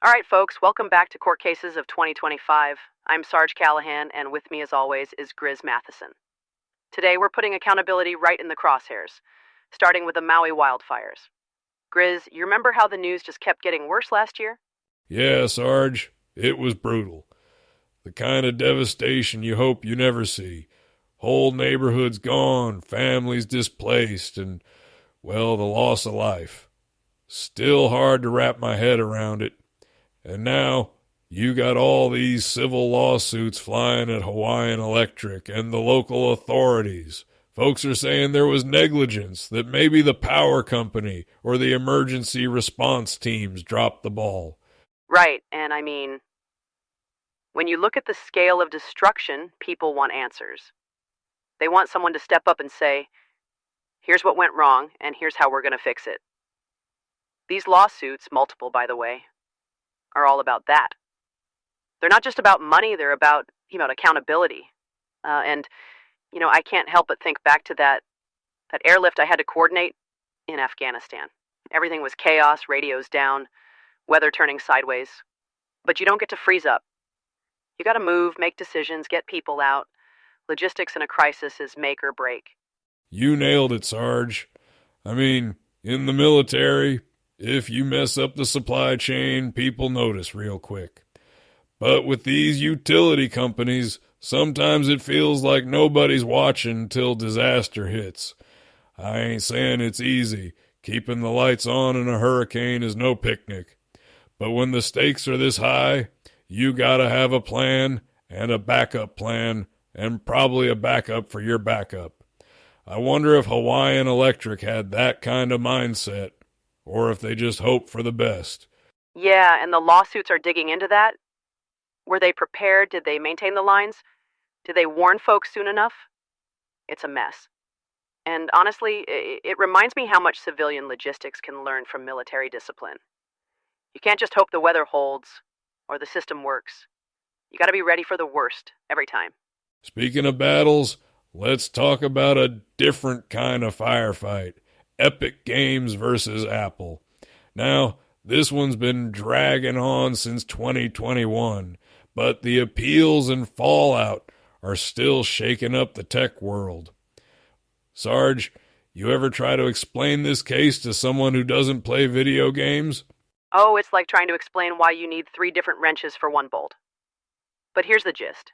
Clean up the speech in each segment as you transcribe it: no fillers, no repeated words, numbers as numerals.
All right, folks, welcome back to Court Cases of 2025. I'm Sarge Callahan, and with me, as always, is Grizz Matheson. Today, we're putting accountability right in the crosshairs, starting with the Maui wildfires. Grizz, you remember how the news just kept getting worse last year? Yeah, Sarge, it was brutal. The kind of devastation you hope you never see. Whole neighborhoods gone, families displaced, and, well, the loss of life. Still hard to wrap my head around it. And now, you got all these civil lawsuits flying at Hawaiian Electric and the local authorities. Folks are saying there was negligence, that maybe the power company or the emergency response teams dropped the ball. Right, and I mean, when you look at the scale of destruction, people want answers. They want someone to step up and say, here's what went wrong, and here's how we're going to fix it. These lawsuits, multiple by the way, are all about that. They're not just about money, they're about accountability. I can't help but think back to that airlift I had to coordinate in Afghanistan. Everything was chaos, radios down, weather turning sideways. But you don't get to freeze up. You gotta move, make decisions, get people out. Logistics in a crisis is make or break. You nailed it, Sarge. I mean, in the military, if you mess up the supply chain, people notice real quick. But with these utility companies, sometimes it feels like nobody's watching till disaster hits. I ain't saying it's easy. Keeping the lights on in a hurricane is no picnic. But when the stakes are this high, you gotta have a plan and a backup plan, and probably a backup for your backup. I wonder if Hawaiian Electric had that kind of mindset, or if they just hope for the best. Yeah, and the lawsuits are digging into that. Were they prepared? Did they maintain the lines? Did they warn folks soon enough? It's a mess. And honestly, it reminds me how much civilian logistics can learn from military discipline. You can't just hope the weather holds or the system works. You gotta be ready for the worst every time. Speaking of battles, let's talk about a different kind of firefight. Epic Games versus Apple. Now, this one's been dragging on since 2021, but the appeals and fallout are still shaking up the tech world. Sarge, you ever try to explain this case to someone who doesn't play video games? Oh, it's like trying to explain why you need 3 different wrenches for one bolt. But here's the gist.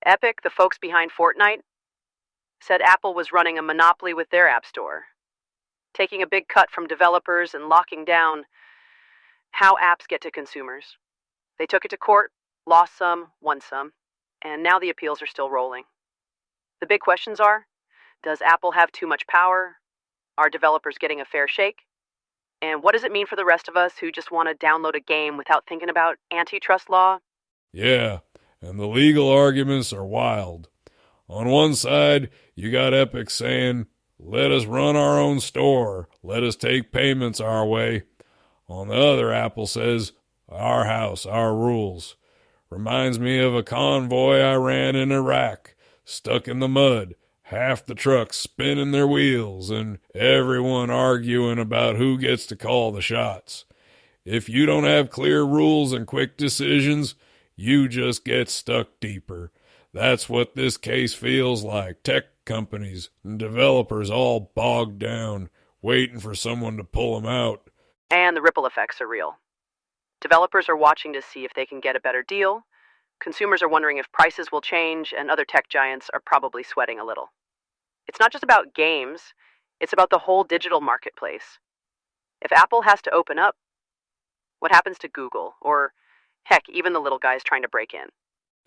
Epic, the folks behind Fortnite, said Apple was running a monopoly with their app store, taking a big cut from developers and locking down how apps get to consumers. They took it to court, lost some, won some, and now the appeals are still rolling. The big questions are, does Apple have too much power? Are developers getting a fair shake? And what does it mean for the rest of us who just want to download a game without thinking about antitrust law? Yeah, and the legal arguments are wild. On one side, you got Epic saying, let us run our own store, let us take payments our way. On the other, Apple says, our house, our rules. Reminds me of a convoy I ran in Iraq, stuck in the mud, half the trucks spinning their wheels, and everyone arguing about who gets to call the shots. If you don't have clear rules and quick decisions, you just get stuck deeper. That's what this case feels like. Tech companies and developers all bogged down, waiting for someone to pull them out. And the ripple effects are real. Developers are watching to see if they can get a better deal. Consumers are wondering if prices will change, and other tech giants are probably sweating a little. It's not just about games, it's about the whole digital marketplace. If Apple has to open up, what happens to Google? Or, heck, even the little guys trying to break in?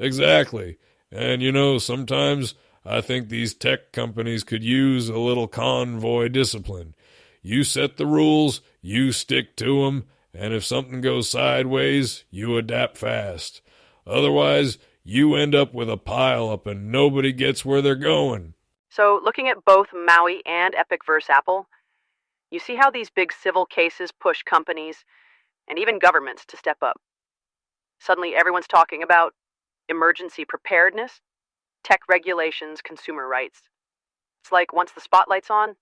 Exactly. And sometimes I think these tech companies could use a little convoy discipline. You set the rules, you stick to them, and if something goes sideways, you adapt fast. Otherwise, you end up with a pileup and nobody gets where they're going. So, looking at both Maui and Epic vs. Apple, you see how these big civil cases push companies and even governments to step up. Suddenly, everyone's talking about emergency preparedness, tech regulations, consumer rights. It's like once the spotlight's on,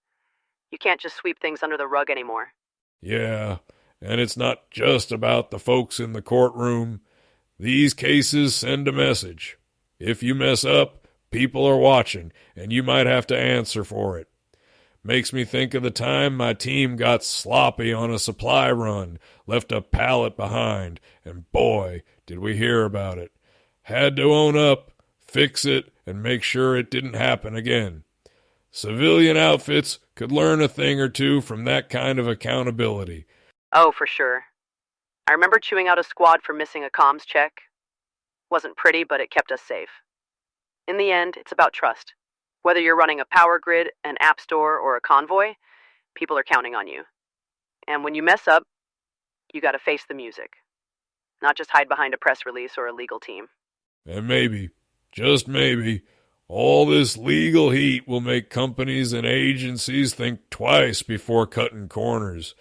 you can't just sweep things under the rug anymore. Yeah, And it's not just about the folks in the courtroom. These cases send a message. If you mess up, people are watching, and you might have to answer for it. Makes me think of the time my team got sloppy on a supply run, left a pallet behind, and boy, did we hear about it. Had to own up, fix it, and make sure it didn't happen again. Civilian outfits could learn a thing or two from that kind of accountability. Oh, for sure. I remember chewing out a squad for missing a comms check. Wasn't pretty, but it kept us safe. In the end, it's about trust. Whether you're running a power grid, an app store, or a convoy, people are counting on you. And when you mess up, you gotta face the music. Not just hide behind a press release or a legal team. And maybe, just maybe, all this legal heat will make companies and agencies think twice before cutting corners.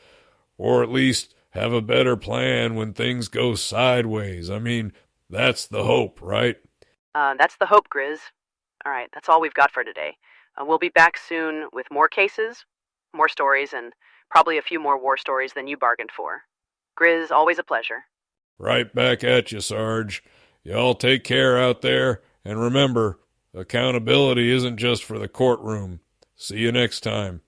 Or at least have a better plan when things go sideways. I mean, that's the hope, right? That's the hope, Grizz. All right, that's all we've got for today. We'll be back soon with more cases, more stories, and probably a few more war stories than you bargained for. Grizz, always a pleasure. Right back at you, Sarge. Y'all take care out there, and remember, accountability isn't just for the courtroom. See you next time.